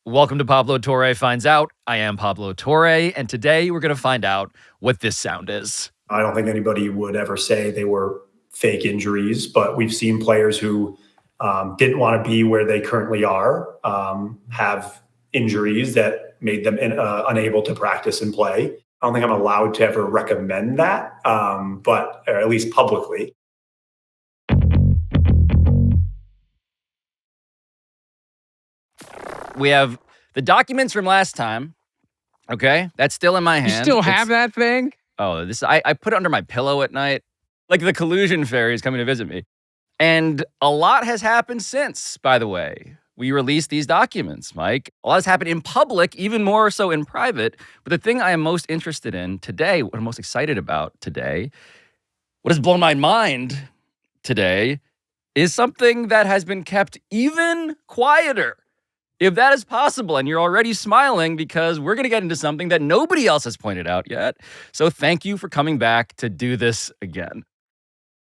Welcome to Pablo Torre Finds Out. I am Pablo Torre, and today we're going to find out what this sound is. I don't think anybody would ever say they were fake injuries, but we've seen players who didn't want to be where they currently are, have injuries that made them unable to practice and play. I don't think I'm allowed to ever recommend that, but or at least publicly. We have the documents from last time. Okay, that's still in my hand. You still have that thing? Oh, I put it under my pillow at night, like the collusion fairy is coming to visit me. And a lot has happened since, by the way. We released these documents, Mike. A lot has happened in public, even more so in private. But the thing I am most interested in today, what I'm most excited about today, what has blown my mind today, is something that has been kept even quieter. If that is possible, and you're already smiling because we're going to get into something that nobody else has pointed out yet. So thank you for coming back to do this again.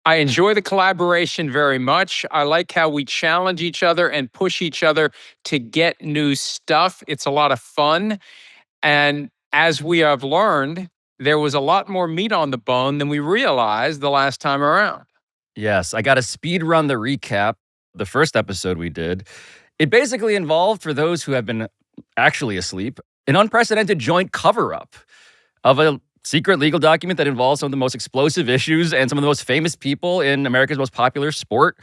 I enjoy the collaboration very much. I like how we challenge each other and push each other to get new stuff. It's a lot of fun. And as we have learned, there was a lot more meat on the bone than we realized the last time around. Yes, I got to speed run the recap. The first episode we did. It basically involved, for those who have been actually asleep, an unprecedented joint cover-up of a secret legal document that involves some of the most explosive issues and some of the most famous people in America's most popular sport.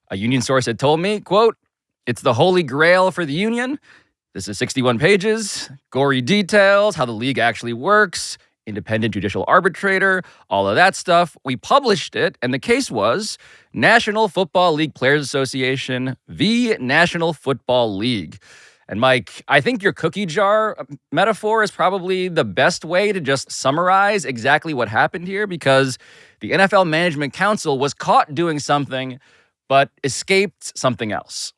A union source had told me, quote, "It's the holy grail for the union. This is 61 pages, gory details, how the league actually works, independent judicial arbitrator, all of that stuff." We published it, and the case was National Football League Players Association v. National Football League. And Mike, I think your cookie jar metaphor is probably the best way to just summarize exactly what happened here, because the NFL Management Council was caught doing something, but escaped something else.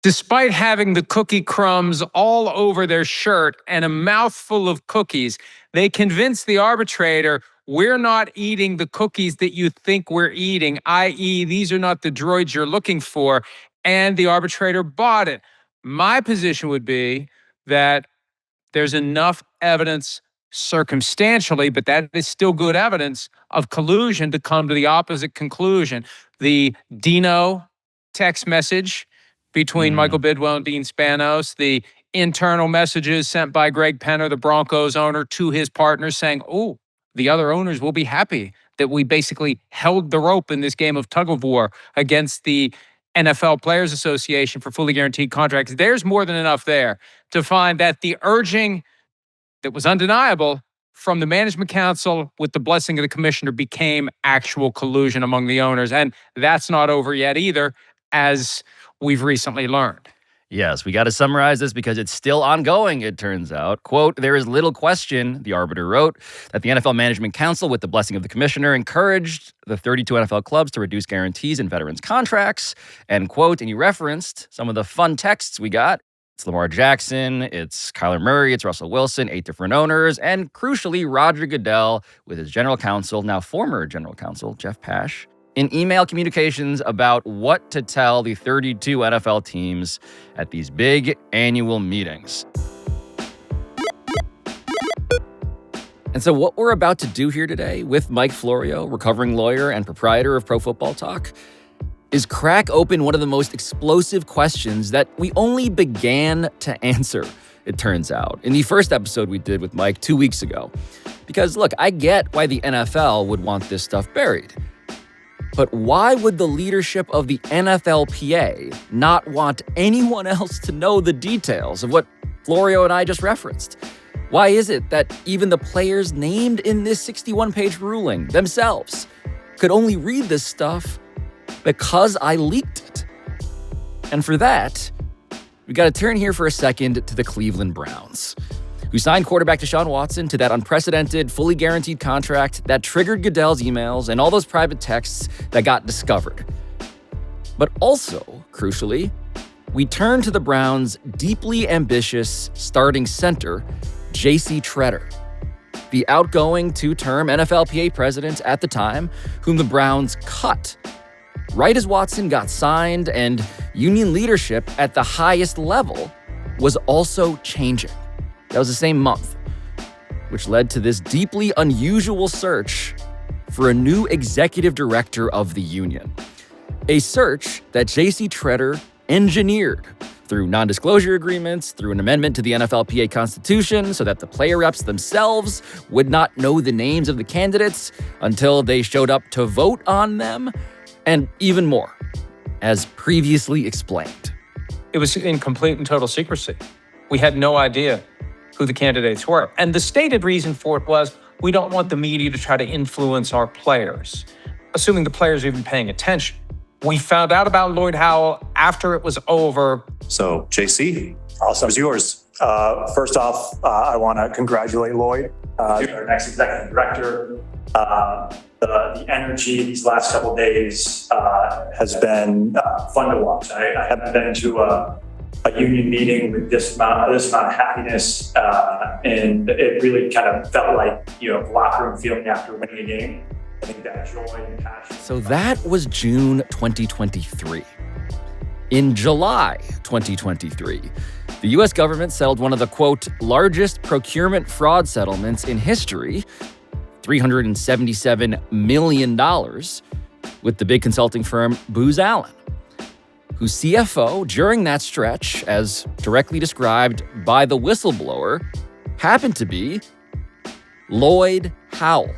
Despite having the cookie crumbs all over their shirt and a mouthful of cookies, they convinced the arbitrator, we're not eating the cookies that you think we're eating, i.e., these are not the droids you're looking for, and the arbitrator bought it. My position would be that there's enough evidence circumstantially, but that is still good evidence of collusion to come to the opposite conclusion. The Dino text message between Michael Bidwell and Dean Spanos, the internal messages sent by Greg Penner, the Broncos owner, to his partners saying, oh, the other owners will be happy that we basically held the rope in this game of tug of war against the NFL Players Association for fully guaranteed contracts. There's more than enough there to find that the urging that was undeniable from the management council with the blessing of the commissioner became actual collusion among the owners. And that's not over yet either, as we've recently learned. Yes, we got to summarize this because it's still ongoing, it turns out. Quote, "There is little question," the arbiter wrote, "that the NFL Management Council, with the blessing of the commissioner, encouraged the 32 NFL clubs to reduce guarantees in veterans' contracts." End quote. And you referenced some of the fun texts we got. It's Lamar Jackson, it's Kyler Murray, it's Russell Wilson, 8 different owners, and crucially, Roger Goodell with his general counsel, now former general counsel, Jeff Pash, in email communications about what to tell the 32 NFL teams at these big annual meetings. And so what we're about to do here today with Mike Florio, recovering lawyer and proprietor of Pro Football Talk, is crack open one of the most explosive questions that we only began to answer, it turns out, in the first episode we did with Mike 2 weeks ago. Because look, I get why the NFL would want this stuff buried. But why would the leadership of the NFLPA not want anyone else to know the details of what Florio and I just referenced? Why is it that even the players named in this 61-page ruling themselves could only read this stuff because I leaked it? And for that, we got to turn here for a second to the Cleveland Browns, who signed quarterback Deshaun Watson to that unprecedented, fully guaranteed contract that triggered Goodell's emails and all those private texts that got discovered. But also, crucially, we turn to the Browns' deeply ambitious starting center, J.C. Tretter, the outgoing 2-term NFLPA president at the time, whom the Browns cut right as Watson got signed, and union leadership at the highest level was also changing. That was the same month, which led to this deeply unusual search for a new executive director of the union. A search that J.C. Tretter engineered through non-disclosure agreements, through an amendment to the NFLPA Constitution so that the player reps themselves would not know the names of the candidates until they showed up to vote on them, and even more, as previously explained. It was in complete and total secrecy. We had no idea who the candidates were. And the stated reason for it was, we don't want the media to try to influence our players, assuming the players are even paying attention. We found out about Lloyd Howell after it was over. So, JC, Awesome. it's yours. First off, I want to congratulate Lloyd, our next executive director. The energy these last couple of days has been fun to watch. I haven't been to a union meeting with this amount of happiness, and it really kind of felt like, locker room feeling after winning a game. I think that joy and passion. So that was June 2023. In July 2023, the US government settled one of the, quote, largest procurement fraud settlements in history, $377 million, with the big consulting firm Booz Allen, whose CFO during that stretch, as directly described by the whistleblower, happened to be Lloyd Howell,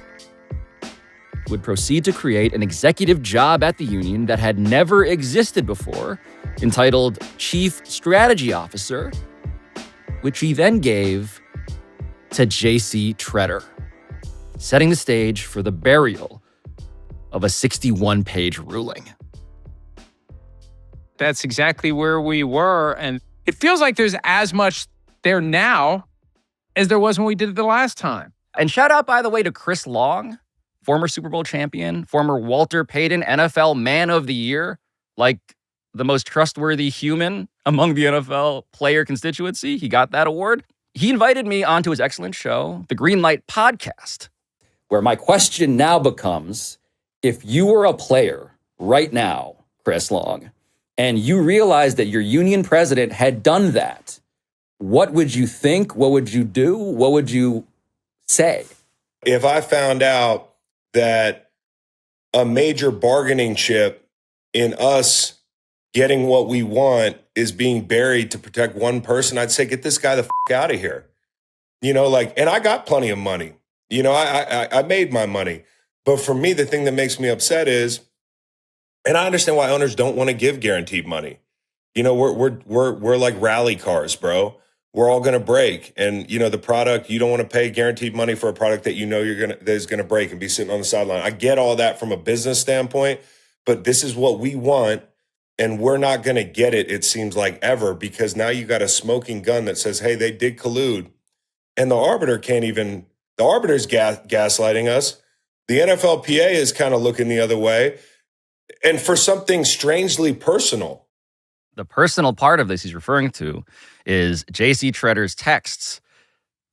who would proceed to create an executive job at the union that had never existed before, entitled Chief Strategy Officer, which he then gave to J.C. Tretter, setting the stage for the burial of a 61-page ruling. That's exactly where we were. And it feels like there's as much there now as there was when we did it the last time. And shout out, by the way, to Chris Long, former Super Bowl champion, former Walter Payton NFL Man of the Year, like the most trustworthy human among the NFL player constituency. He got that award. He invited me onto his excellent show, the Greenlight Podcast, where my question now becomes, if you were a player right now, Chris Long, and you realized that your union president had done that, what would you think? What would you do? What would you say? If I found out that a major bargaining chip in us getting what we want is being buried to protect one person, I'd say, get this guy the f*** out of here. And I got plenty of money. I made my money. But for me, the thing that makes me upset is, and I understand why owners don't want to give guaranteed money. We're like rally cars, bro. We're all going to break. And, the product, you don't want to pay guaranteed money for a product that that is going to break and be sitting on the sideline. I get all that from a business standpoint, but this is what we want. And we're not going to get it, it seems like, ever, because now you got a smoking gun that says, hey, they did collude. And the arbiter's gaslighting us. The NFLPA is kind of looking the other way. And for something strangely personal. The personal part of this he's referring to is J.C. Tretter's texts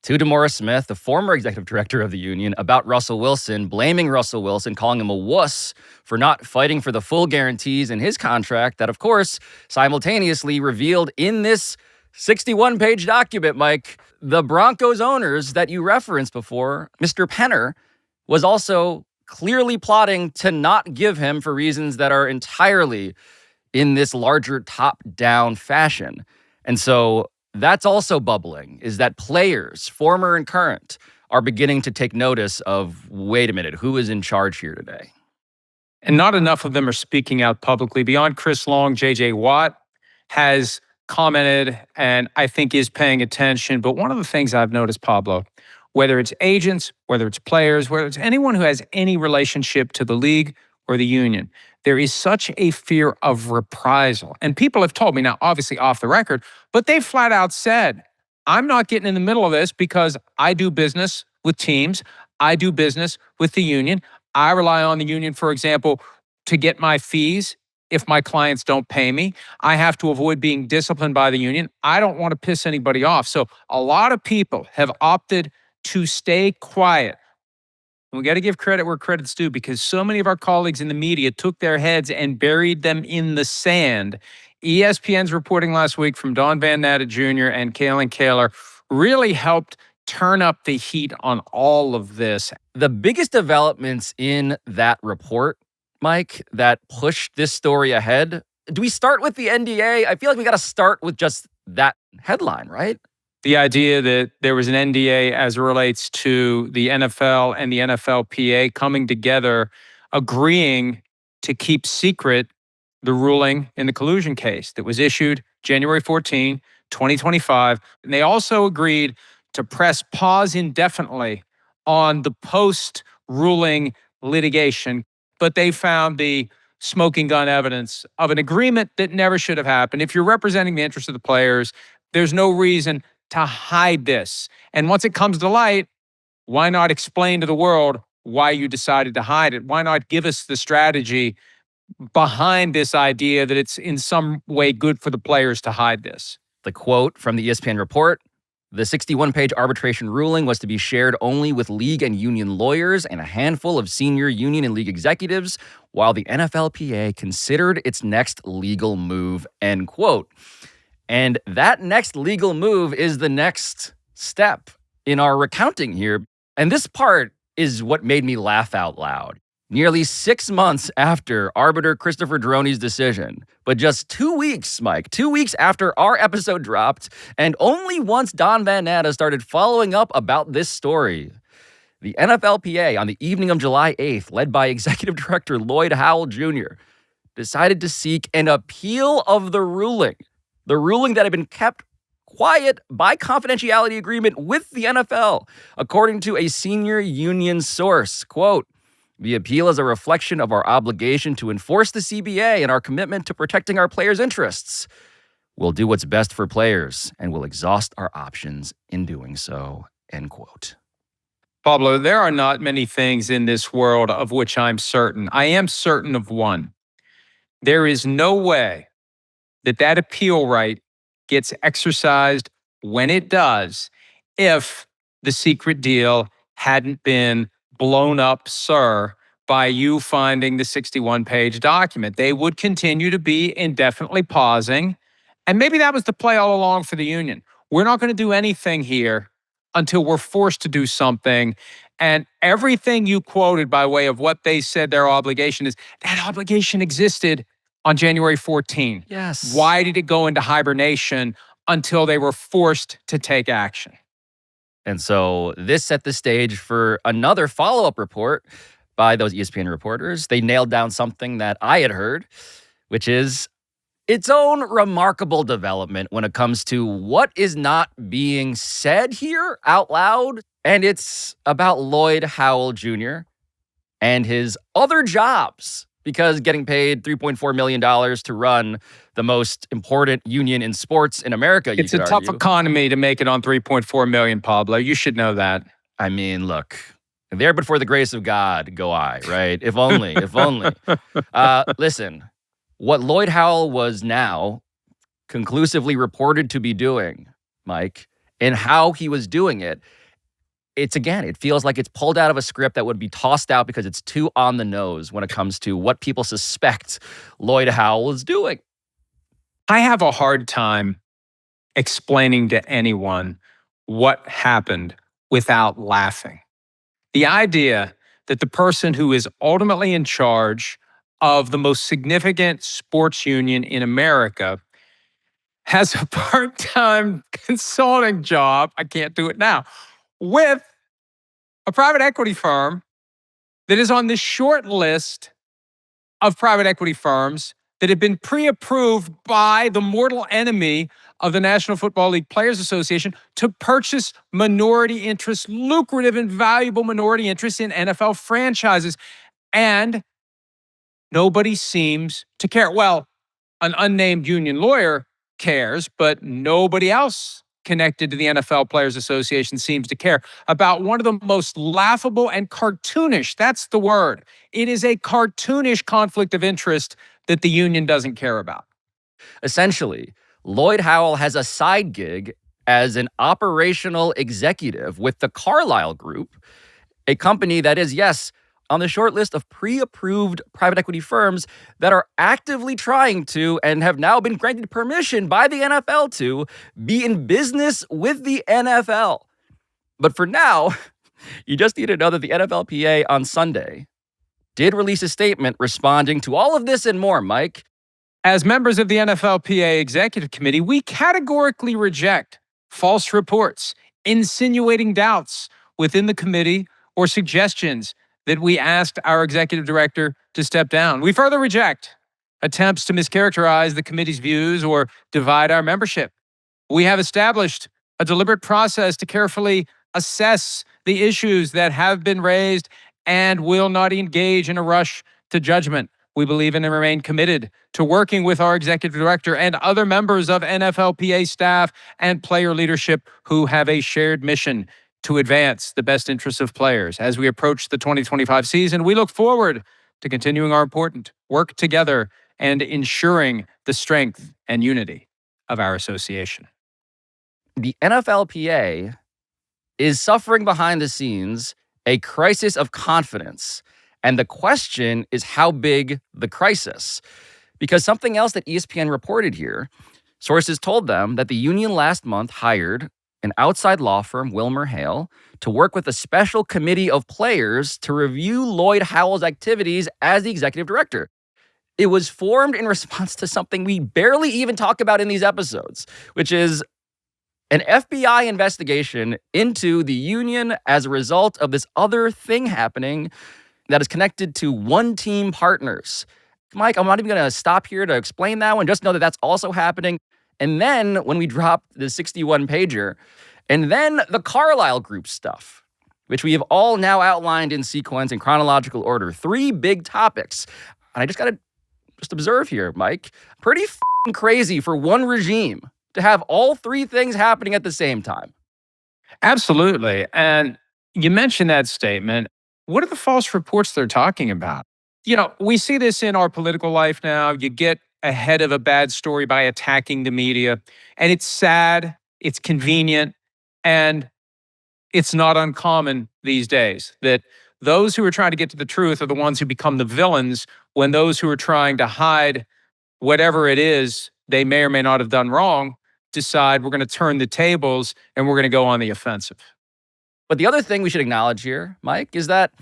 to DeMaurice Smith, the former executive director of the union, about Russell Wilson, blaming Russell Wilson, calling him a wuss for not fighting for the full guarantees in his contract that, of course, simultaneously revealed in this 61-page document, Mike, the Broncos owners that you referenced before, Mr. Penner, was also clearly plotting to not give him for reasons that are entirely in this larger top-down fashion. And so that's also bubbling, is that players, former and current, are beginning to take notice of, wait a minute, who is in charge here today? And not enough of them are speaking out publicly. Beyond Chris Long, J.J. Watt has commented and I think is paying attention. But one of the things I've noticed, Pablo, whether it's agents, whether it's players, whether it's anyone who has any relationship to the league or the union, there is such a fear of reprisal. And people have told me, now obviously off the record, but they flat out said, I'm not getting in the middle of this because I do business with teams. I do business with the union. I rely on the union, for example, to get my fees if my clients don't pay me. I have to avoid being disciplined by the union. I don't want to piss anybody off. So a lot of people have opted to stay quiet. And we got to give credit where credit's due, because so many of our colleagues in the media took their heads and buried them in the sand ESPN's reporting last week from Don Van Natta Jr. and Kalyn Kahler really helped turn up the heat on all of this. The biggest developments in that report, Mike, that pushed this story ahead. Do we start with the NDA? I feel like we got to start with just that headline, right? The idea that there was an NDA as it relates to the NFL and the NFLPA coming together, agreeing to keep secret the ruling in the collusion case that was issued January 14, 2025. And they also agreed to press pause indefinitely on the post-ruling litigation. But they found the smoking gun evidence of an agreement that never should have happened. If you're representing the interests of the players, there's no reason to hide this. And once it comes to light, why not explain to the world why you decided to hide it? Why not give us the strategy behind this idea that it's in some way good for the players to hide this? The quote from the ESPN report, the 61-page arbitration ruling was to be shared only with league and union lawyers and a handful of senior union and league executives while the NFLPA considered its next legal move, end quote. And that next legal move is the next step in our recounting here. And this part is what made me laugh out loud. Nearly 6 months after arbiter Christopher Droney's decision, but just 2 weeks, Mike, 2 weeks after our episode dropped, and only once Don Van Natta started following up about this story, the NFLPA on the evening of July 8th, led by Executive Director Lloyd Howell Jr., decided to seek an appeal of the ruling that had been kept quiet by confidentiality agreement with the NFL, according to a senior union source. Quote, "The appeal is a reflection of our obligation to enforce the CBA and our commitment to protecting our players' interests. We'll do what's best for players and we'll exhaust our options in doing so," end quote. Pablo, there are not many things in this world of which I'm certain. I am certain of one. There is no way that appeal right gets exercised when it does if the secret deal hadn't been blown up, sir, by you finding the 61-page document. They would continue to be indefinitely pausing. And maybe that was the play all along for the union. We're not going to do anything here until we're forced to do something. And everything you quoted by way of what they said their obligation is, that obligation existed on January 14. Yes. Why did it go into hibernation until they were forced to take action? And so this set the stage for another follow-up report by those ESPN reporters. They nailed down something that I had heard, which is its own remarkable development when it comes to what is not being said here out loud. And it's about Lloyd Howell Jr. and his other jobs, because getting paid $3.4 million to run the most important union in sports in America, it's a tough economy to make it on $3.4 million, Pablo. You should know that. I mean, look, there but for the grace of God go I, right? If only, if only. Listen, what Lloyd Howell was now conclusively reported to be doing, Mike, and how he was doing it, it feels like it's pulled out of a script that would be tossed out because it's too on the nose when it comes to what people suspect Lloyd Howell is doing. I have a hard time explaining to anyone what happened without laughing. The idea that the person who is ultimately in charge of the most significant sports union in America has a part-time consulting job, I can't do it now, with a private equity firm that is on this short list of private equity firms that have been pre-approved by the mortal enemy of the National Football League Players Association to purchase minority interests, lucrative and valuable minority interests in NFL franchises. And nobody seems to care. Well, an unnamed union lawyer cares, but nobody else connected to the NFL Players Association seems to care about one of the most laughable and cartoonish, that's the word. It is a cartoonish conflict of interest that the union doesn't care about. Essentially, Lloyd Howell has a side gig as an operational executive with the Carile Group, a company that is, yes, on the short list of pre-approved private equity firms that are actively trying to and have now been granted permission by the NFL to be in business with the NFL. But for now, you just need to know that the NFLPA on Sunday did release a statement responding to all of this and more, Mike. As members of the NFLPA Executive Committee, we categorically reject false reports, insinuating doubts within the committee or suggestions that we asked our executive director to step down. We further reject attempts to mischaracterize the committee's views or divide our membership. We have established a deliberate process to carefully assess the issues that have been raised and will not engage in a rush to judgment. We believe in and remain committed to working with our executive director and other members of NFLPA staff and player leadership who have a shared mission to advance the best interests of players. As we approach the 2025 season, we look forward to continuing our important work together and ensuring the strength and unity of our association. The NFLPA is suffering behind the scenes a crisis of confidence. And the question is how big the crisis? Because something else that ESPN reported here, sources told them that the union last month hired an outside law firm, Wilmer Hale, to work with a special committee of players to review Lloyd Howell's activities as the executive director. It was formed in response to something we barely even talk about in these episodes, which is an FBI investigation into the union as a result of this other thing happening that is connected to one-team partners. Mike, I'm not even going to stop here to explain that one. Just know that that's also happening. And then when we drop the 61-pager, and then the Carile Group stuff, which we have all now outlined in sequence in chronological order. 3 big topics. And I just got to observe here, Mike. Pretty crazy for one regime to have all 3 things happening at the same time. Absolutely. And you mentioned that statement. What are the false reports they're talking about? You know, we see this in our political life now. You get ahead of a bad story by attacking the media. And it's sad, it's convenient, and it's not uncommon these days that those who are trying to get to the truth are the ones who become the villains when those who are trying to hide whatever it is they may or may not have done wrong decide we're going to turn the tables and we're going to go on the offensive. But the other thing we should acknowledge here, Mike, is that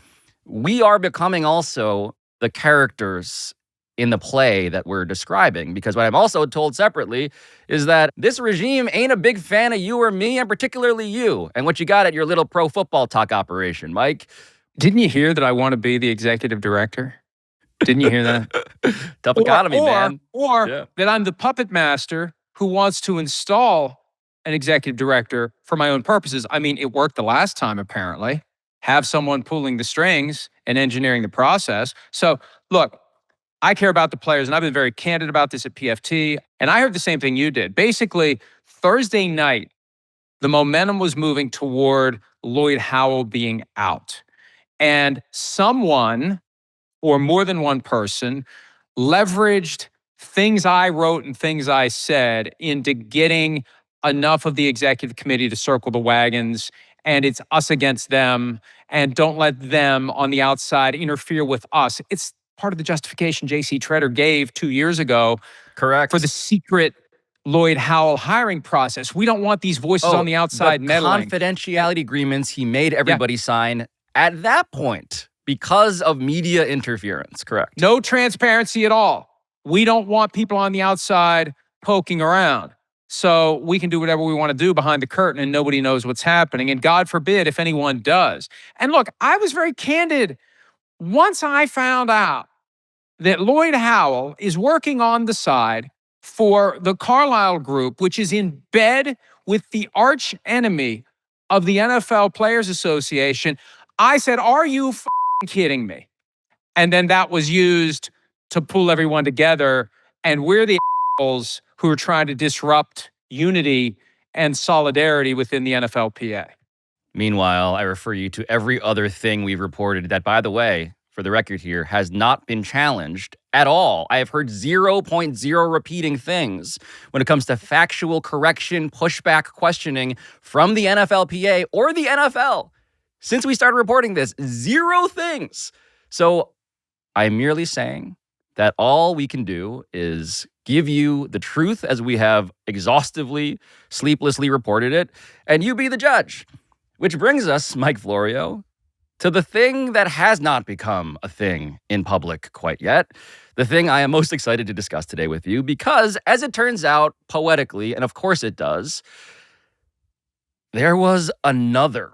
we are becoming also the characters in the play that we're describing. Because what I'm also told separately is that this regime ain't a big fan of you or me, and particularly you, and what you got at your little pro football talk operation, Mike. Didn't you hear that I want to be the executive director? Didn't you hear that? Tough economy, man. Or that I'm the puppet master who wants to install an executive director for my own purposes. I mean, it worked the last time, apparently. Have someone pulling the strings and engineering the process. So, look, I care about the players, and I've been very candid about this at PFT, and I heard the same thing you did. Basically, Thursday night, the momentum was moving toward Lloyd Howell being out. And someone, or more than one person, leveraged things I wrote and things I said into getting enough of the executive committee to circle the wagons, and it's us against them, and don't let them on the outside interfere with us. It's part of the justification J.C. Tretter gave 2 years ago. Correct. For the secret Lloyd Howell hiring process. We don't want these voices on the outside meddling. Confidentiality agreements he made everybody sign at that point because of media interference, correct? No transparency at all. We don't want people on the outside poking around. So we can do whatever we want to do behind the curtain and nobody knows what's happening. And God forbid if anyone does. And look, I was very candid. Once I found out that Lloyd Howell is working on the side for the Carile Group, which is in bed with the arch enemy of the NFL Players Association, I said, are you kidding me? And then that was used to pull everyone together. And we're the assholes who are trying to disrupt unity and solidarity within the NFLPA. Meanwhile, I refer you to every other thing we've reported that, by the way, for the record here, has not been challenged at all. I have heard 0.0 repeating things when it comes to factual correction, pushback, questioning from the NFLPA or the NFL. Since we started reporting this, 0 things. So I'm merely saying that all we can do is give you the truth as we have exhaustively, sleeplessly reported it, and you be the judge. Which brings us, Mike Florio, to the thing that has not become a thing in public quite yet. The thing I am most excited to discuss today with you because, as it turns out, poetically, and of course it does, there was another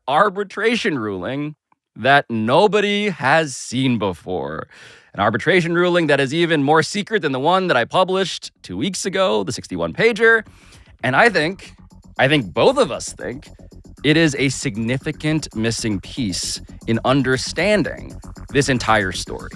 arbitration ruling that nobody has seen before. An arbitration ruling that is even more secret than the one that I published 2 weeks ago, the 61-pager. And I think both of us think, it is a significant missing piece in understanding this entire story.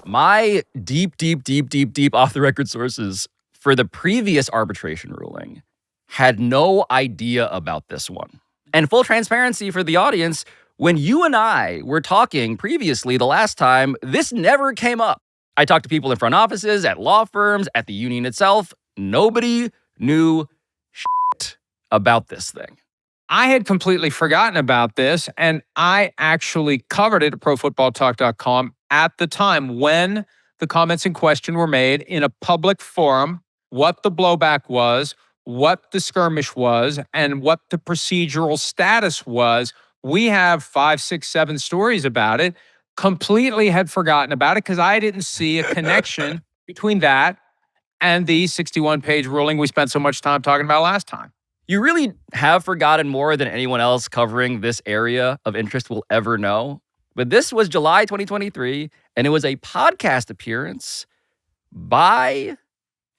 My deep off-the-record sources for the previous arbitration ruling had no idea about this one. And full transparency for the audience, when you and I were talking previously the last time, this never came up. I talked to people in front offices, at law firms, at the union itself. Nobody knew shit about this thing. I had completely forgotten about this, and I actually covered it at profootballtalk.com at the time when the comments in question were made in a public forum, what the blowback was, what the skirmish was, and what the procedural status was. We have 5, 6, 7 stories about it. Completely had forgotten about it because I didn't see a connection between that and the 61-page ruling we spent so much time talking about last time. You really have forgotten more than anyone else covering this area of interest will ever know. But this was July 2023, and it was a podcast appearance by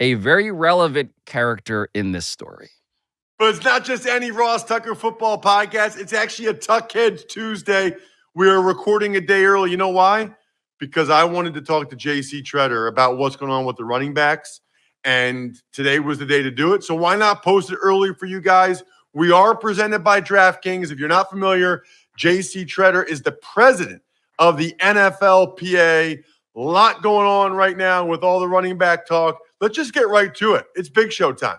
a very relevant character in this story. But it's not just any Ross Tucker football podcast. It's actually a Tuckheads Tuesday. We are recording a day early. You know why? Because I wanted to talk to JC Tretter about what's going on with the running backs. And today was the day to do it. So why not post it early for you guys? We are presented by DraftKings. If you're not familiar, JC Tretter is the president of the NFLPA. A lot going on right now with all the running back talk. Let's just get right to it. It's big show time.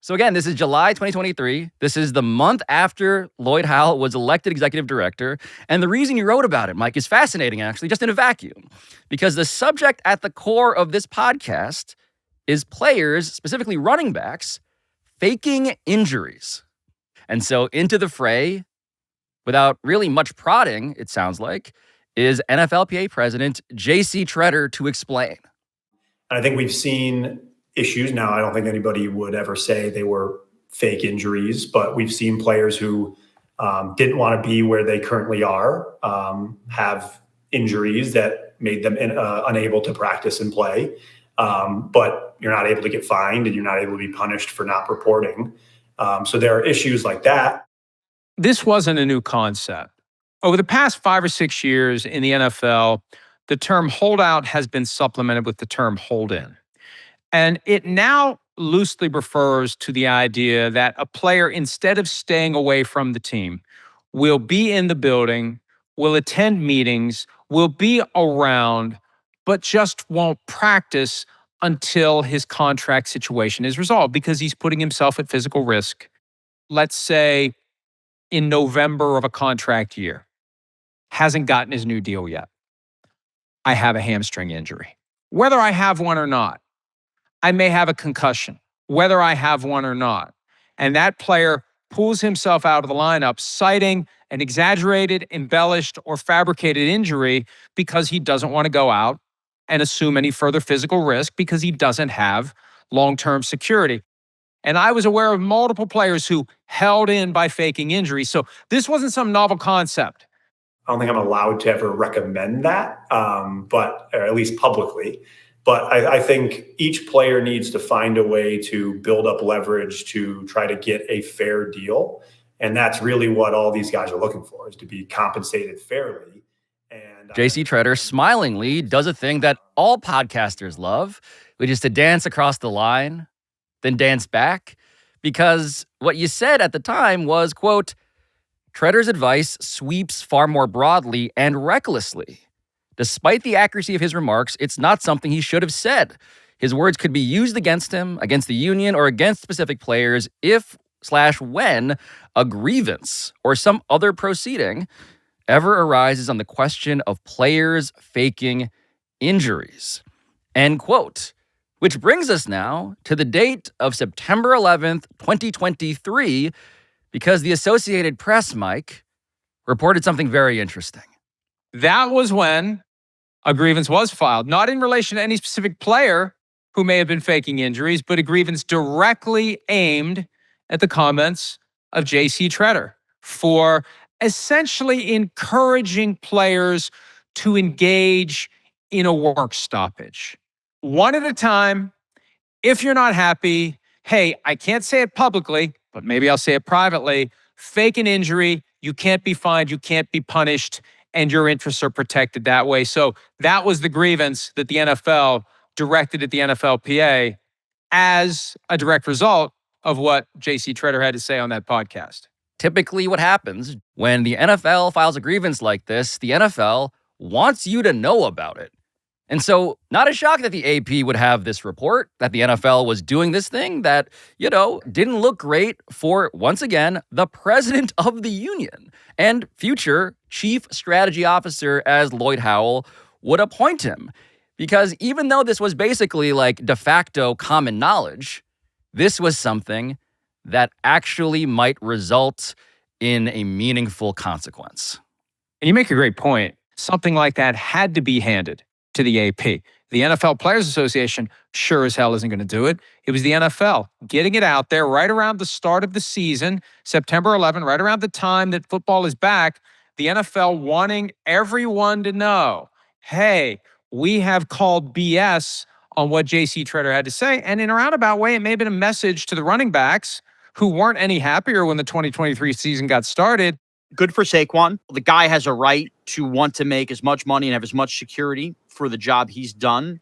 So again, this is July 2023. This is the month after Lloyd Howell was elected executive director. And the reason you wrote about it, Mike, is fascinating, actually, just in a vacuum. Because the subject at the core of this podcast is players, specifically running backs, faking injuries. And so into the fray, without really much prodding, it sounds like, is NFLPA president JC Tretter to explain. I think we've seen issues now. I don't think anybody would ever say they were fake injuries, but we've seen players who didn't want to be where they currently are, have injuries that made them unable to practice and play. But you're not able to get fined and you're not able to be punished for not reporting. So there are issues like that. This wasn't a new concept. Over the past 5 or 6 years in the NFL, the term holdout has been supplemented with the term hold in. And it now loosely refers to the idea that a player, instead of staying away from the team, will be in the building, will attend meetings, will be around, but just won't practice until his contract situation is resolved because he's putting himself at physical risk. Let's say in November of a contract year, hasn't gotten his new deal yet. I have a hamstring injury. Whether I have one or not, I may have a concussion, whether I have one or not. And that player pulls himself out of the lineup citing an exaggerated, embellished, or fabricated injury because he doesn't want to go out and assume any further physical risk because he doesn't have long-term security. And I was aware of multiple players who held in by faking injuries. So this wasn't some novel concept. I don't think I'm allowed to ever recommend that, but or at least publicly. But I think each player needs to find a way to build up leverage to try to get a fair deal. And that's really what all these guys are looking for, is to be compensated fairly. And JC Tretter smilingly does a thing that all podcasters love, which is to dance across the line, then dance back, Because what you said at the time was, quote, Tretter's advice sweeps far more broadly and recklessly. Despite the accuracy of his remarks, it's not something he should have said. His words could be used against him, against the union, or against specific players if/when a grievance or some other proceeding ever arises on the question of players faking injuries. End quote. Which brings us now to the date of September 11th, 2023, because the Associated Press, Mike, reported something very interesting. That was when a grievance was filed, not in relation to any specific player who may have been faking injuries, but a grievance directly aimed at the comments of JC Tretter for essentially encouraging players to engage in a work stoppage. One at a time. If you're not happy, hey, I can't say it publicly, but maybe I'll say it privately. Fake an injury, you can't be fined, you can't be punished, and your interests are protected that way. So that was the grievance that the NFL directed at the NFLPA as a direct result of what JC Tretter had to say on that podcast. Typically what happens when the NFL files a grievance like this, the NFL wants you to know about it. And so, not a shock that the AP would have this report that the NFL was doing this thing that, didn't look great for, once again, the president of the union and future chief strategy officer, as Lloyd Howell would appoint him. Because even though this was basically like de facto common knowledge, this was something that actually might result in a meaningful consequence. And you make a great point. Something like that had to be handed to the AP. The NFL Players Association sure as hell isn't going to do it. It was the NFL getting it out there right around the start of the season, September 11, right around the time that football is back, the NFL wanting everyone to know, hey, we have called BS on what JC Tretter had to say. And in a roundabout way, it may have been a message to the running backs who weren't any happier when the 2023 season got started. Good for Saquon. The guy has a right to want to make as much money and have as much security for the job he's done.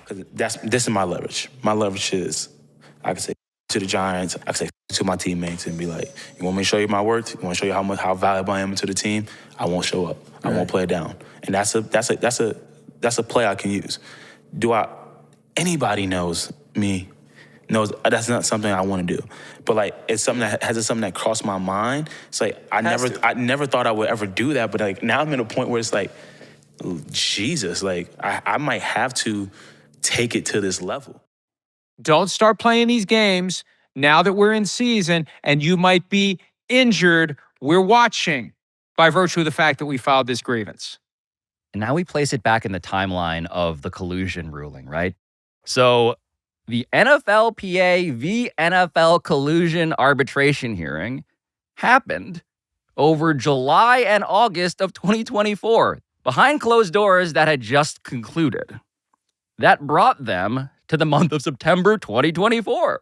Because this is my leverage. My leverage is I can say to the Giants, I can say to my teammates and be like, you want me to show you my worth? You want to show you how valuable I am to the team? I won't show up. I won't play it down. And that's a play I can use. Anybody knows me, knows that's not something I want to do. But it's something that crossed my mind. It's like I never thought I would ever do that. But now I'm in a point where it's like, Jesus, I might have to take it to this level. Don't start playing these games now that we're in season and you might be injured. We're watching by virtue of the fact that we filed this grievance. And now we place it back in the timeline of the collusion ruling, right? So the NFLPA v. NFL collusion arbitration hearing happened over July and August of 2024, behind closed doors that had just concluded. That brought them to the month of September 2024.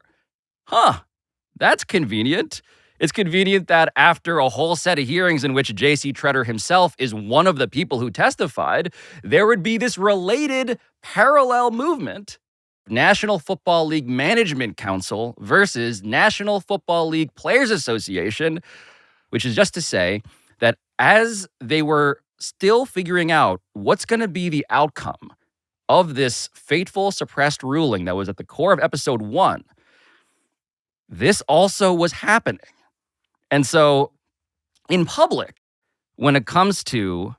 That's convenient. It's convenient that after a whole set of hearings in which JC Tretter himself is one of the people who testified, there would be this related parallel movement, National Football League Management Council versus National Football League Players Association, which is just to say that as they were still figuring out what's going to be the outcome of this fateful suppressed ruling that was at the core of episode 1, this also was happening. And so in public, when it comes to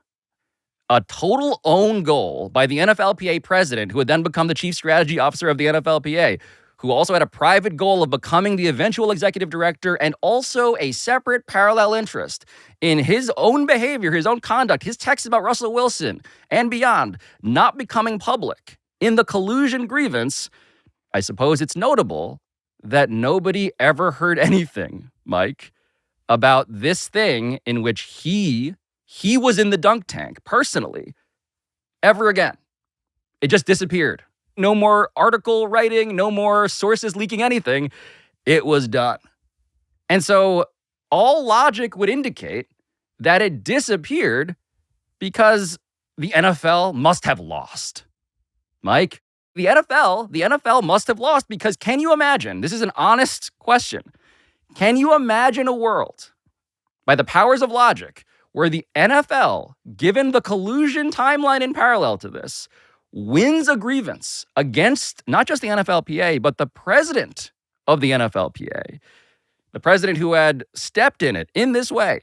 a total own goal by the NFLPA president, who would then become the chief strategy officer of the NFLPA, who also had a private goal of becoming the eventual executive director and also a separate parallel interest in his own behavior, his own conduct, his texts about Russell Wilson and beyond, not becoming public. In the collusion grievance, I suppose it's notable that nobody ever heard anything, Mike, about this thing in which he was in the dunk tank personally ever again. It just disappeared. No more article writing, no more sources leaking anything. It was done. And so all logic would indicate that it disappeared because the NFL must have lost. Mike, the NFL must have lost because can you imagine, this is an honest question, Can you imagine a world, by the powers of logic, where the NFL, given the collusion timeline in parallel to this, wins a grievance against not just the NFLPA, but the president of the NFLPA, the president who had stepped in it in this way?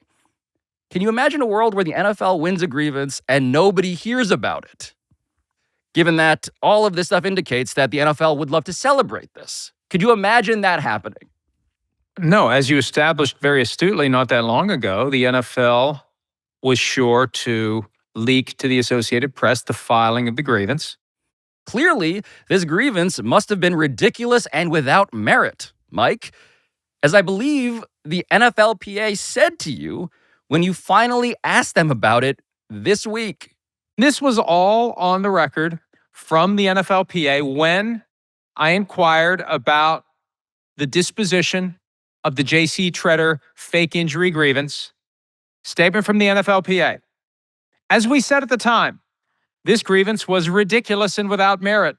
Can you imagine a world where the NFL wins a grievance and nobody hears about it? Given that all of this stuff indicates that the NFL would love to celebrate this. Could you imagine that happening? No, as you established very astutely not that long ago, the NFL was sure to leak to the Associated Press the filing of the grievance. Clearly, this grievance must have been ridiculous and without merit, Mike, as I believe the NFLPA said to you when you finally asked them about it this week. This was all on the record from the NFLPA when I inquired about the disposition of the J.C. Tretter fake injury grievance. Statement from the NFLPA. As we said at the time, this grievance was ridiculous and without merit.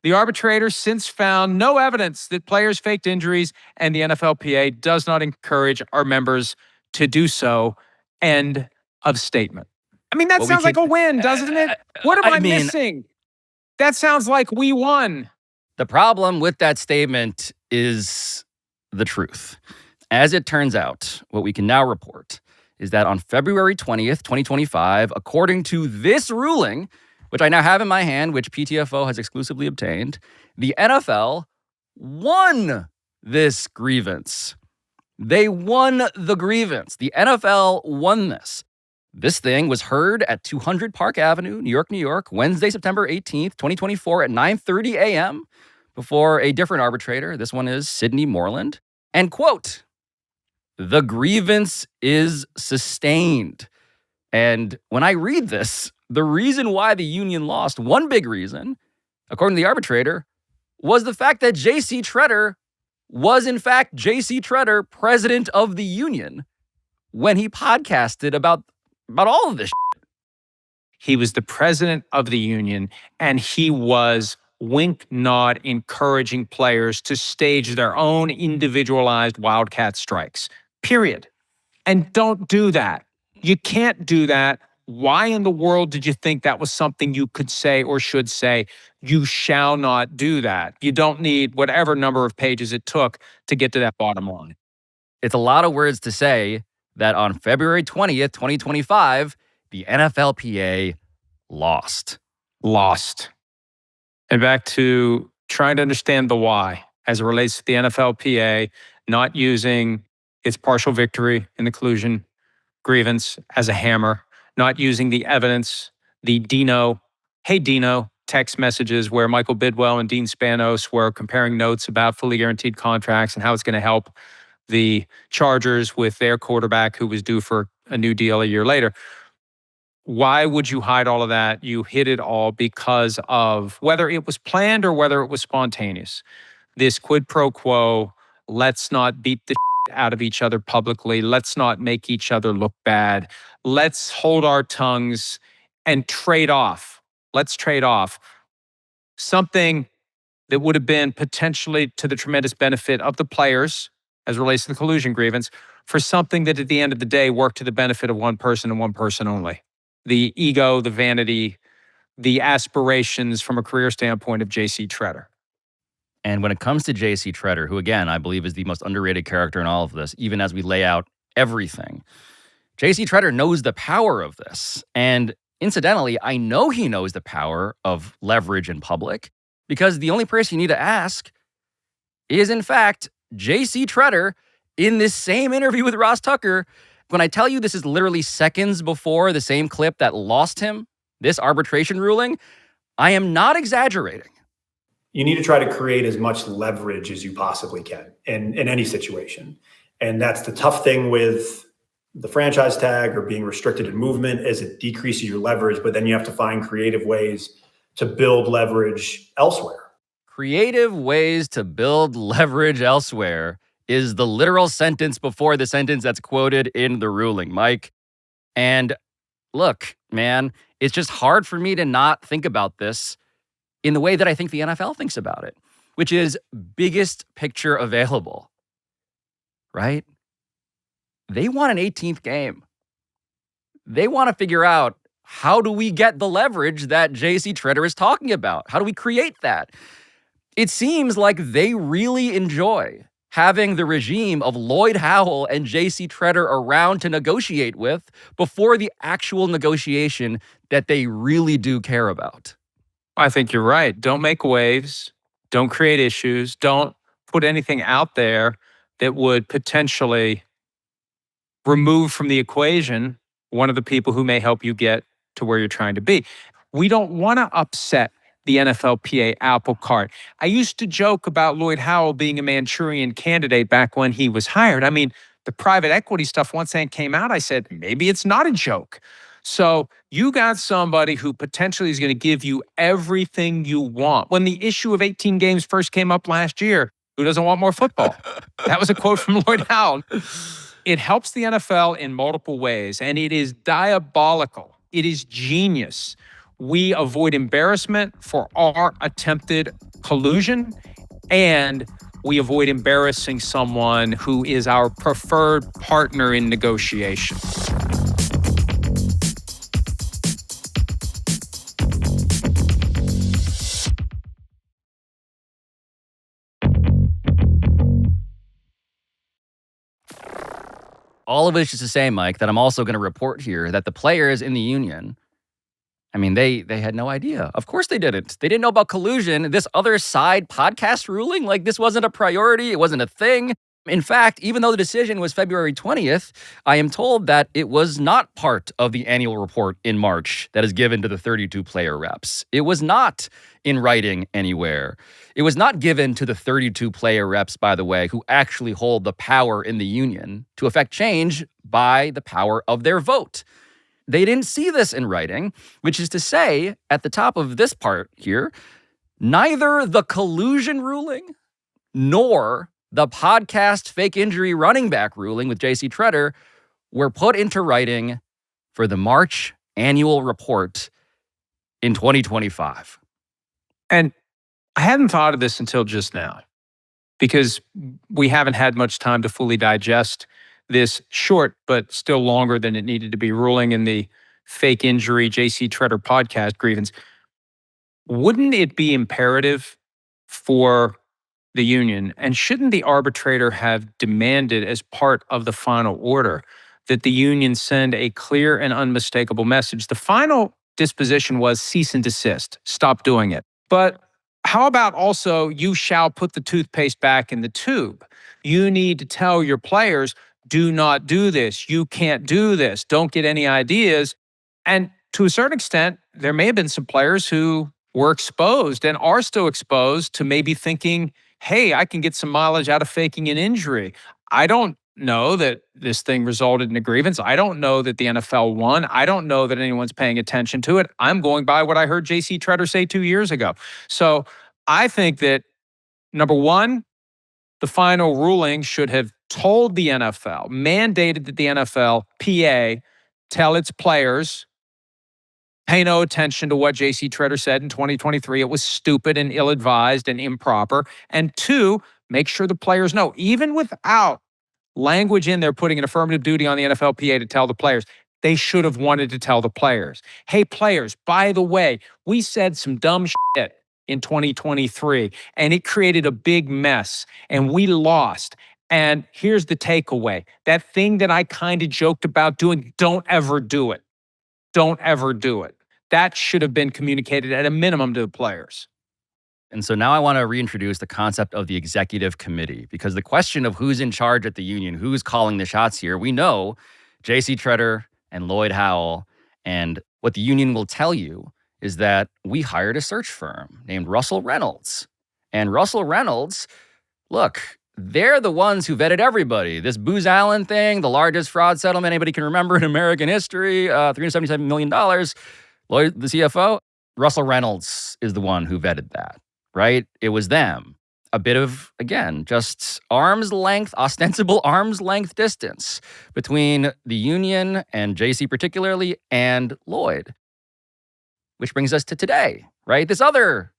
The arbitrators since found no evidence that players faked injuries, and the NFLPA does not encourage our members to do so. End of statement. I mean, that sounds like a win, doesn't it? What am I missing? That sounds like we won. The problem with that statement is the truth. As it turns out, what we can now report is that on February 20th, 2025, according to this ruling, which I now have in my hand, which PTFO has exclusively obtained, the NFL won this grievance. They won the grievance. The NFL won this. This thing was heard at 200 Park Avenue, New York, Wednesday, September 18th, 2024 at 9:30 a.m. before a different arbitrator. This one is Sidney Moreland. And quote, "The grievance is sustained." And when I read this, the reason why the union lost, one big reason, according to the arbitrator, was the fact that J.C. Tretter was in fact J.C. Tretter, president of the union, when he podcasted about all of this shit. He was the president of the union, and he was wink nod encouraging players to stage their own individualized wildcat strikes. Period. And don't do that. You can't do that. Why in the world did you think that was something you could say or should say? You shall not do that. You don't need whatever number of pages it took to get to that bottom line. It's a lot of words to say that on February 20th, 2025, the NFLPA lost. And back to trying to understand the why as it relates to the NFLPA not using its partial victory in the collusion grievance as a hammer, not using the evidence, the Dino, hey Dino, text messages where Michael Bidwell and Dean Spanos were comparing notes about fully guaranteed contracts and how it's going to help the Chargers with their quarterback who was due for a new deal a year later. Why would you hide all of that? You hid it all because of whether it was planned or whether it was spontaneous. This quid pro quo, let's not beat the out of each other publicly. Let's not make each other look bad. Let's hold our tongues and trade off. Let's trade off something that would have been potentially to the tremendous benefit of the players as it relates to the collusion grievance for something that at the end of the day worked to the benefit of one person and one person only. The ego, the vanity, the aspirations from a career standpoint of J.C. Tretter. And when it comes to J.C. Tretter, who again, I believe is the most underrated character in all of this, even as we lay out everything, J.C. Tretter knows the power of this. And incidentally, I know he knows the power of leverage in public because the only person you need to ask is, in fact, J.C. Tretter in this same interview with Ross Tucker. When I tell you this is literally seconds before the same clip that lost him this arbitration ruling, I am not exaggerating. You need to try to create as much leverage as you possibly can in any situation. And that's the tough thing with the franchise tag or being restricted in movement is it decreases your leverage, but then you have to find creative ways to build leverage elsewhere. Creative ways to build leverage elsewhere is the literal sentence before the sentence that's quoted in the ruling, Mike. And look, man, it's just hard for me to not think about this in the way that I think the NFL thinks about it, which is biggest picture available. right? They want an 18th game. They want to figure out, how do we get the leverage that JC Tretter is talking about? How do we create that? It seems like they really enjoy having the regime of Lloyd Howell and JC Tretter around to negotiate with before the actual negotiation that they really do care about. I think you're right. Don't make waves. Don't create issues. Don't put anything out there that would potentially remove from the equation one of the people who may help you get to where you're trying to be. We don't want to upset the NFLPA apple cart. I used to joke about Lloyd Howell being a Manchurian candidate back when he was hired. I mean, the private equity stuff, once that came out, I said, maybe it's not a joke. So you got somebody who potentially is going to give you everything you want. When the issue of 18 games first came up last year, who doesn't want more football? That was a quote from Lloyd Howell. It helps the NFL in multiple ways, and it is diabolical. It is genius. We avoid embarrassment for our attempted collusion, and we avoid embarrassing someone who is our preferred partner in negotiation. All of it is just to say, Mike, that I'm also going to report here that the players in the union, I mean, they had no idea. Of course they didn't. They didn't know about collusion, this other side podcast ruling. Like, this wasn't a priority. It wasn't a thing. In fact, even though the decision was February 20th, I am told that it was not part of the annual report in March that is given to the 32 player reps. It was not in writing anywhere. It was not given to the 32 player reps, by the way, who actually hold the power in the union to effect change by the power of their vote. They didn't see this in writing, which is to say, at the top of this part here, neither the collusion ruling nor the podcast fake injury running back ruling with JC Tretter were put into writing for the March annual report in 2025. And I hadn't thought of this until just now, because we haven't had much time to fully digest this short, but still longer than it needed to be, ruling in the fake injury JC Tretter podcast grievance. Wouldn't it be imperative for the union, and shouldn't the arbitrator have demanded as part of the final order that the union send a clear and unmistakable message? The final disposition was cease and desist, stop doing it. But how about also, you shall put the toothpaste back in the tube? You need to tell your players, do not do this. You can't do this. Don't get any ideas. And to a certain extent, there may have been some players who were exposed and are still exposed to maybe thinking, hey, I can get some mileage out of faking an injury. I don't know that this thing resulted in a grievance. I don't know that the NFL won. I don't know that anyone's paying attention to it. I'm going by what I heard JC Tretter say 2 years ago. So I think that, number one, the final ruling should have told the NFL, mandated that the NFLPA tell its players, pay no attention to what JC Tretter said in 2023. It was stupid and ill-advised and improper. And two, make sure the players know, even without language in there putting an affirmative duty on the NFLPA to tell the players, they should have wanted to tell the players, hey, players, by the way, we said some dumb shit in 2023, and it created a big mess, and we lost. And here's the takeaway. That thing that I kind of joked about doing, don't ever do it. Don't ever do it. That should have been communicated at a minimum to the players. And so now I want to reintroduce the concept of the executive committee, because the question of who's in charge at the union, who's calling the shots here, we know JC Tretter and Lloyd Howell. And what the union will tell you is that we hired a search firm named Russell Reynolds. And Russell Reynolds, look, they're the ones who vetted everybody. This Booz Allen thing, the largest fraud settlement anybody can remember in American history, $377 million. Lloyd, the CFO, Russell Reynolds is the one who vetted that, right? It was them. A bit of, again, just arm's length, ostensible arm's length distance between the union and JC particularly and Lloyd. Which brings us to today, right? This other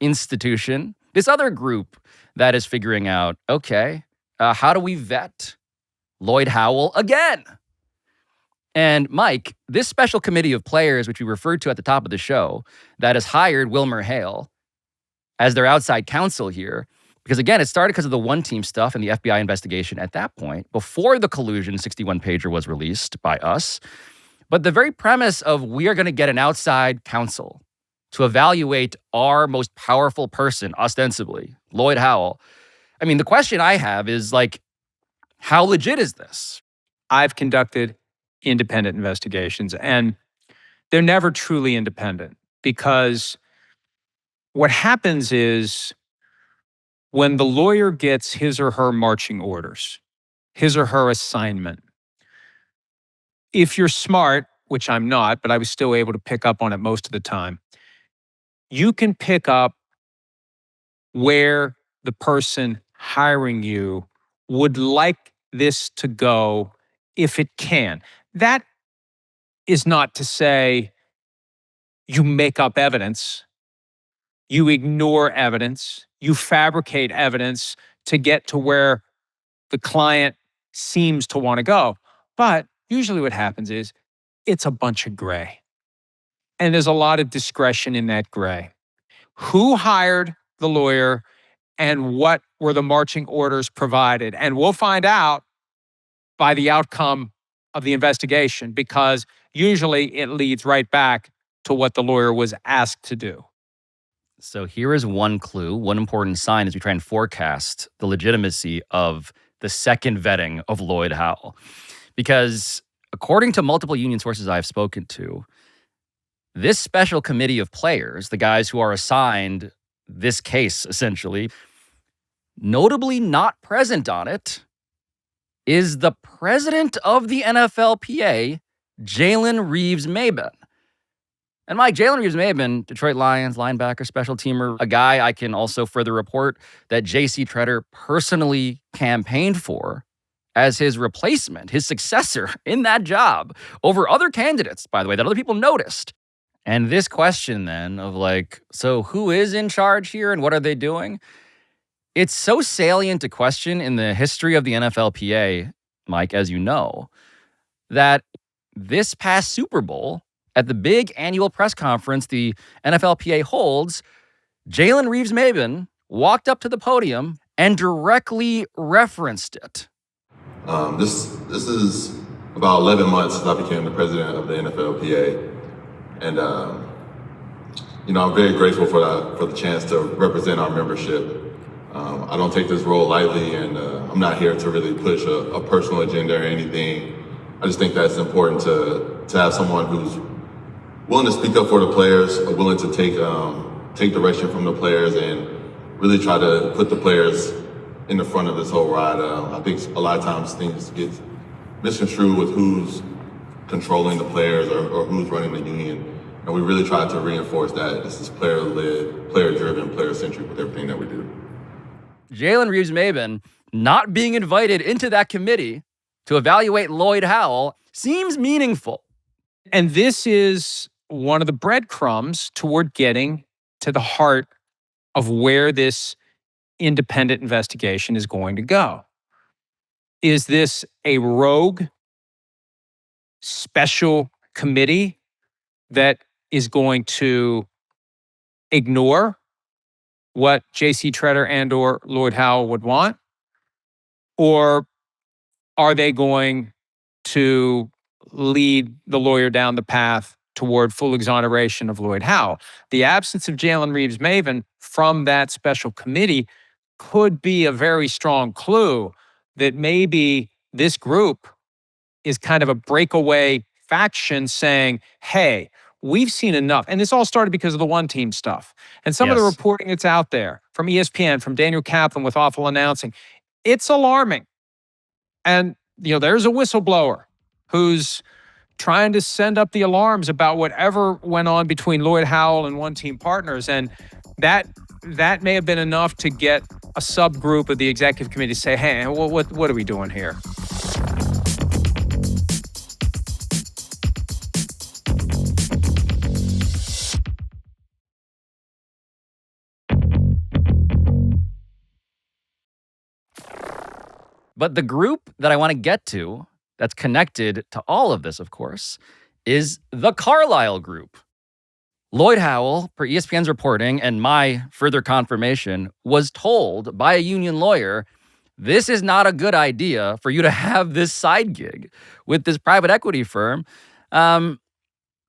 institution, this other group that is figuring out, okay, How do we vet Lloyd Howell again? And Mike, this special committee of players, which we referred to at the top of the show, that has hired Wilmer Hale as their outside counsel here, because again, it started because of the one-team stuff and the FBI investigation at that point, before the collusion 61-pager was released by us. But the very premise of we are going to get an outside counsel to evaluate our most powerful person, ostensibly, Lloyd Howell. I mean, the question I have is like, how legit is this? I've conducted independent investigations, and they're never truly independent, because what happens is when the lawyer gets his or her marching orders, his or her assignment, if you're smart, which I'm not, but I was still able to pick up on it most of the time, you can pick up where the person hiring you would like this to go if it can. That is not to say you make up evidence, you ignore evidence, you fabricate evidence to get to where the client seems to want to go. But usually what happens is it's a bunch of gray. And there's a lot of discretion in that gray. Who hired the lawyer and what were the marching orders provided? And we'll find out by the outcome of the investigation, because usually it leads right back to what the lawyer was asked to do. So here is one clue, one important sign as we try and forecast the legitimacy of the second vetting of Lloyd Howell. Because according to multiple union sources I've spoken to, this special committee of players, the guys who are assigned this case essentially, notably not present on it, is the president of the NFLPA, Jalen Reeves-Maybin. And Mike, Jalen Reeves-Maybin, Detroit Lions linebacker, special teamer, a guy I can also further report that J.C. Tretter personally campaigned for as his replacement, his successor in that job, over other candidates, by the way, that other people noticed. And this question then of like, so who is in charge here and what are they doing? It's so salient a question in the history of the NFLPA, Mike, as you know, that this past Super Bowl, at the big annual press conference the NFLPA holds, Jalen Reeves-Maybin walked up to the podium and directly referenced it. This is about 11 months since I became the president of the NFLPA. And, I'm very grateful for the chance to represent our membership. I don't take this role lightly, and I'm not here to really push a personal agenda or anything. I just think that it's important to have someone who's willing to speak up for the players, willing to take direction from the players, and really try to put the players in the front of this whole ride. I think a lot of times things get misconstrued with who's controlling the players or who's running the union. And we really try to reinforce that this is player-led, player-driven, player-centric with everything that we do. Jalen Reeves-Maybin not being invited into that committee to evaluate Lloyd Howell seems meaningful. And this is one of the breadcrumbs toward getting to the heart of where this independent investigation is going to go. Is this a rogue special committee that is going to ignore what J.C. Tretter and or Lloyd Howell would want? Or are they going to lead the lawyer down the path toward full exoneration of Lloyd Howell? The absence of Jalen Reeves-Maybin from that special committee could be a very strong clue that maybe this group is kind of a breakaway faction saying, hey, we've seen enough. And this all started because of the one-team stuff. And some of the reporting that's out there from ESPN, from Daniel Kaplan with Awful Announcing, it's alarming. And, there's a whistleblower who's trying to send up the alarms about whatever went on between Lloyd Howell and one-team partners. And that may have been enough to get a subgroup of the executive committee to say, hey, what are we doing here? But the group that I want to get to, that's connected to all of this, of course, is the Carlyle Group. Lloyd Howell, per ESPN's reporting and my further confirmation, was told by a union lawyer, this is not a good idea for you to have this side gig with this private equity firm.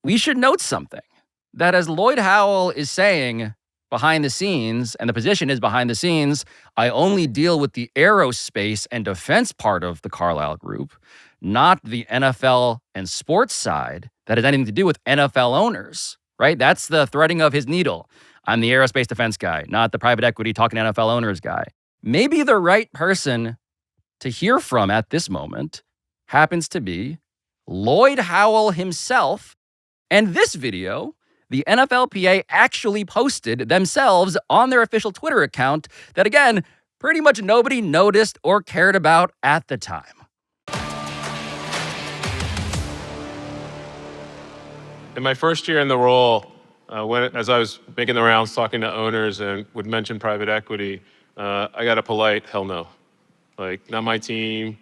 We should note something, that as Lloyd Howell is saying behind the scenes, and the position is behind the scenes, I only deal with the aerospace and defense part of the Carlyle Group, not the NFL and sports side that has anything to do with NFL owners, right? That's the threading of his needle. I'm the aerospace defense guy, not the private equity talking NFL owners guy. Maybe the right person to hear from at this moment happens to be Lloyd Howell himself. And this video, the NFLPA actually posted themselves on their official Twitter account that, again, pretty much nobody noticed or cared about at the time. In my first year in the role, as I was making the rounds talking to owners and would mention private equity, I got a polite hell no. Like, not my team,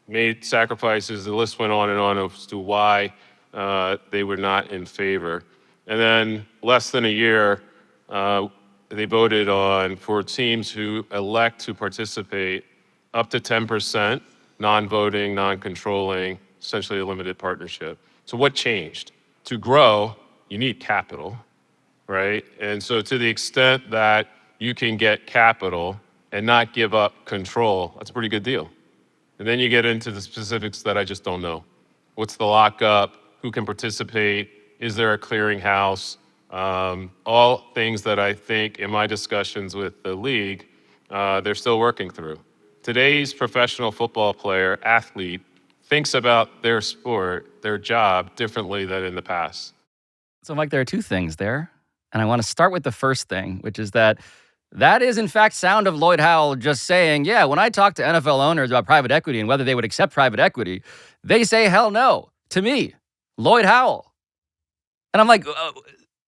made sacrifices. The list went on and on as to why they were not in favor. And then less than a year, they voted on, for teams who elect to participate, up to 10%, non-voting, non-controlling, essentially a limited partnership. So what changed? To grow, you need capital, right? And so to the extent that you can get capital and not give up control, that's a pretty good deal. And then you get into the specifics that I just don't know. What's the lockup? Who can participate? Is there a clearinghouse? All things that I think in my discussions with the league, they're still working through. Today's professional football player, athlete, thinks about their sport, their job, differently than in the past. So, Mike, there are two things there. And I want to start with the first thing, which is that is, in fact, sound of Lloyd Howell just saying, yeah, when I talk to NFL owners about private equity and whether they would accept private equity, they say hell no to me, Lloyd Howell. And I'm like,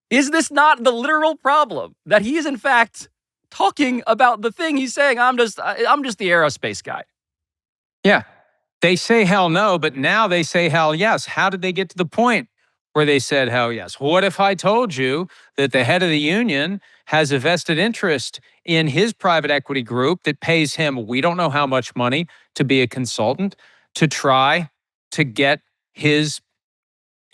is this not the literal problem? That he is, in fact, talking about the thing he's saying, I'm just the aerospace guy. Yeah. They say hell no, but now they say hell yes. How did they get to the point where they said hell yes? What if I told you that the head of the union has a vested interest in his private equity group that pays him, we don't know how much money, to be a consultant, to try to get his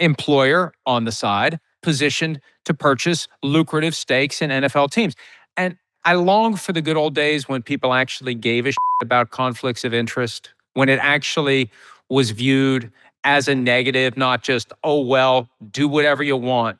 employer on the side positioned to purchase lucrative stakes in NFL teams? And I long for the good old days when people actually gave a shit about conflicts of interest, when it actually was viewed as a negative, not just, oh, well, do whatever you want.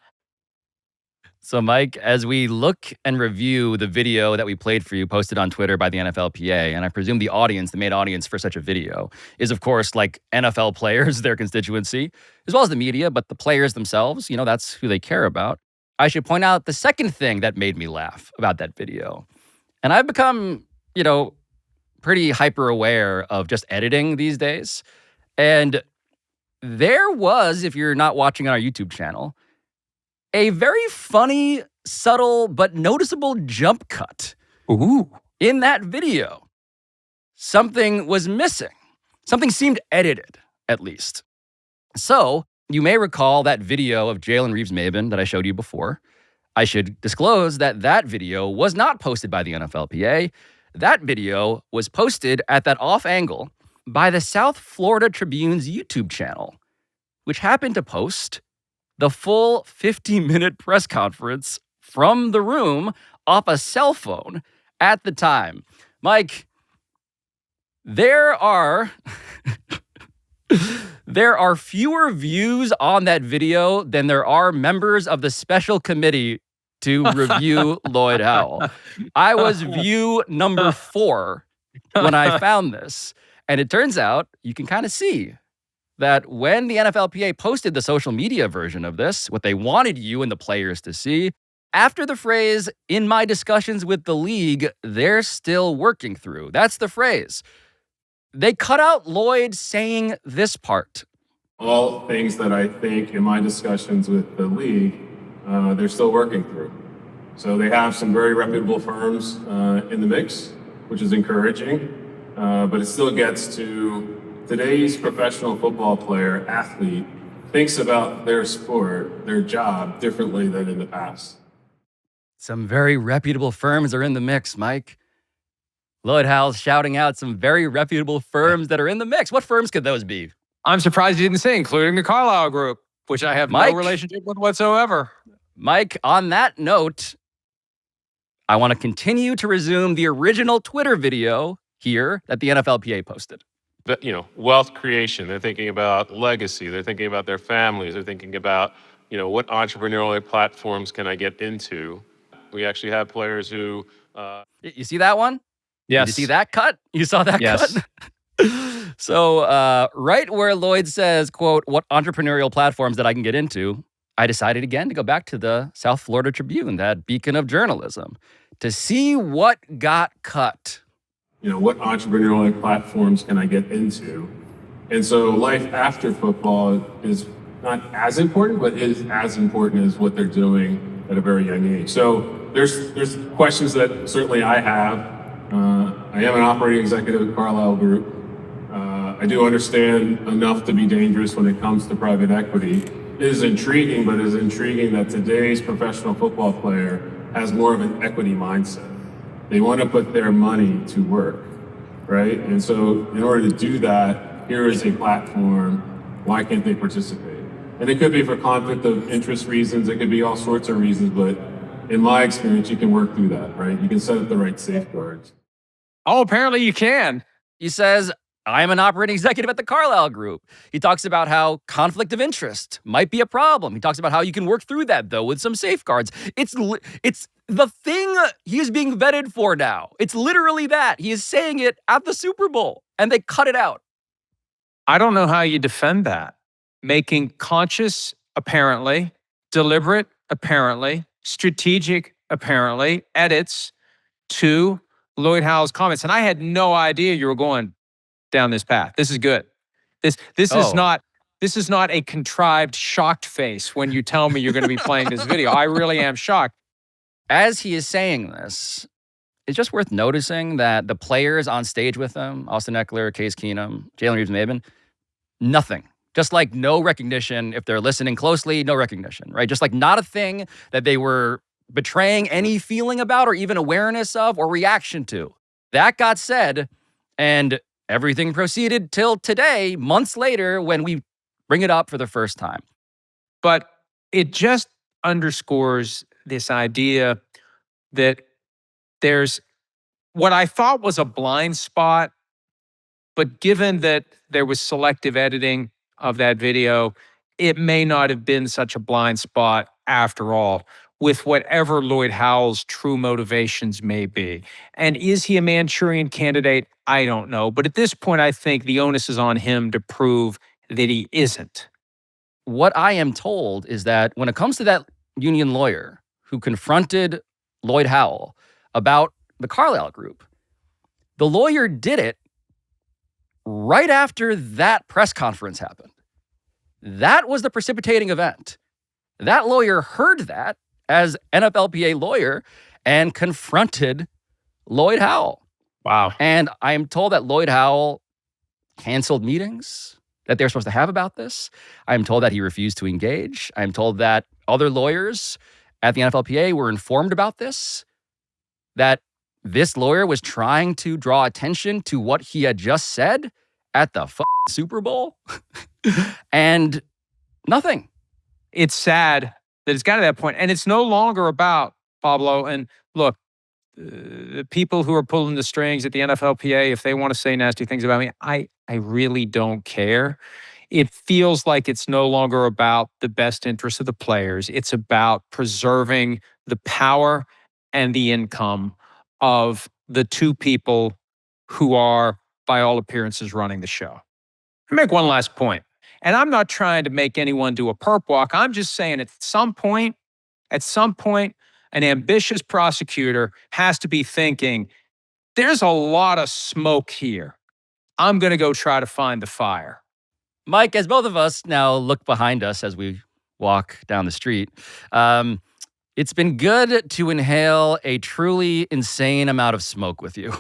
So, Mike, as we look and review the video that we played for you, posted on Twitter by the NFLPA, and I presume the main audience for such a video is, of course, like NFL players, their constituency, as well as the media, but the players themselves, that's who they care about. I should point out the second thing that made me laugh about that video. And I've become, pretty hyper aware of just editing these days. And there was, if you're not watching on our YouTube channel, a very funny, subtle, but noticeable jump cut. Ooh. In that video. Something was missing. Something seemed edited, at least. So, you may recall that video of Jalen Reeves-Maybin that I showed you before. I should disclose that video was not posted by the NFLPA. That video was posted at that off angle by the South Florida Tribune's YouTube channel, which happened to post the full 50-minute press conference from the room off a cell phone at the time. Mike, there are fewer views on that video than there are members of the special committee to review Lloyd Howell. I was view number 4 when I found this. And it turns out you can kind of see that when the NFLPA posted the social media version of this, what they wanted you and the players to see, after the phrase, in my discussions with the league, they're still working through. That's the phrase. They cut out Lloyd saying this part. All things that I think in my discussions with the league, they're still working through. So they have some very reputable firms in the mix, which is encouraging. but it still gets to today's professional football player, athlete, thinks about their sport, their job differently than in the past. Some very reputable firms are in the mix, Mike. Lloyd Howell's shouting out some very reputable firms that are in the mix. What firms could those be? I'm surprised you didn't say, including the Carlyle Group, which I have Mike? no relationship with whatsoever. Mike, on that note, I want to continue to resume the original Twitter video here that the NFLPA posted. But, wealth creation. They're thinking about legacy. They're thinking about their families. They're thinking about, what entrepreneurial platforms can I get into? We actually have players who... You see that one? Yes. Did you see that cut? You saw that Yes. cut? So right where Lloyd says, quote, what entrepreneurial platforms that I can get into, I decided again to go back to the South Florida Tribune, that beacon of journalism, to see what got cut. What entrepreneurial platforms can I get into? And so life after football is not as important, but is as important as what they're doing at a very young age. So there's questions that certainly I have. I am an operating executive at Carile Group. I do understand enough to be dangerous when it comes to private equity. It is intriguing, but it is intriguing that today's professional football player has more of an equity mindset. They want to put their money to work, right? And so in order to do that, here is a platform. Why can't they participate? And it could be for conflict of interest reasons. It could be all sorts of reasons, but in my experience, you can work through that, right? You can set up the right safeguards. Oh, apparently you can. He says, I'm an operating executive at the Carlyle Group. He talks about how conflict of interest might be a problem. He talks about how you can work through that, though, with some safeguards. It's the thing he is being vetted for now. It's literally that. He is saying it at the Super Bowl, and they cut it out. I don't know how you defend that. Making conscious, apparently, deliberate, apparently, strategic, apparently, edits to Lloyd Howell's comments. And I had no idea you were going down this path. This is good. This is not a contrived shocked face when you tell me you're going to be playing this video. I really am shocked. As he is saying this, it's just worth noticing that the players on stage with him, Austin Eckler, Case Keenum, Jalen Reeves-Maben, nothing. Just like no recognition. If they're listening closely, no recognition, right? Just like not a thing that they were betraying any feeling about or even awareness of or reaction to. That got said, and everything proceeded till today, months later, when we bring it up for the first time. But it just underscores this idea that there's what I thought was a blind spot, but given that there was selective editing of that video, it may not have been such a blind spot after all, with whatever Lloyd Howell's true motivations may be. And is he a Manchurian candidate? I don't know. But at this point, I think the onus is on him to prove that he isn't. What I am told is that when it comes to that union lawyer who confronted Lloyd Howell about the Carlyle Group, the lawyer did it right after that press conference happened. That was the precipitating event. That lawyer heard that as NFLPA lawyer and confronted Lloyd Howell. Wow. And I am told that Lloyd Howell canceled meetings that they're supposed to have about this. I am told that he refused to engage. I am told that other lawyers at the NFLPA were informed about this, that this lawyer was trying to draw attention to what he had just said at the Super Bowl, and nothing. It's sad that it's got to that point. And it's no longer about, Pablo, and look, the people who are pulling the strings at the NFLPA, if they want to say nasty things about me, I really don't care. It feels like it's no longer about the best interest of the players. It's about preserving the power and the income of the two people who are, by all appearances, running the show. I'll make one last point. And I'm not trying to make anyone do a perp walk. I'm just saying at some point, an ambitious prosecutor has to be thinking, there's a lot of smoke here. I'm going to go try to find the fire. Mike, as both of us now look behind us as we walk down the street, it's been good to inhale a truly insane amount of smoke with you.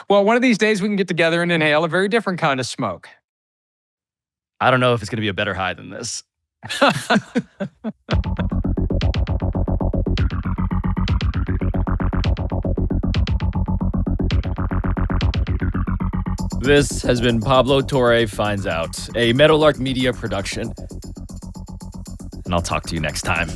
Well, one of these days we can get together and inhale a very different kind of smoke. I don't know if it's going to be a better high than this. This has been Pablo Torre Finds Out, a Meadowlark Media production. And I'll talk to you next time.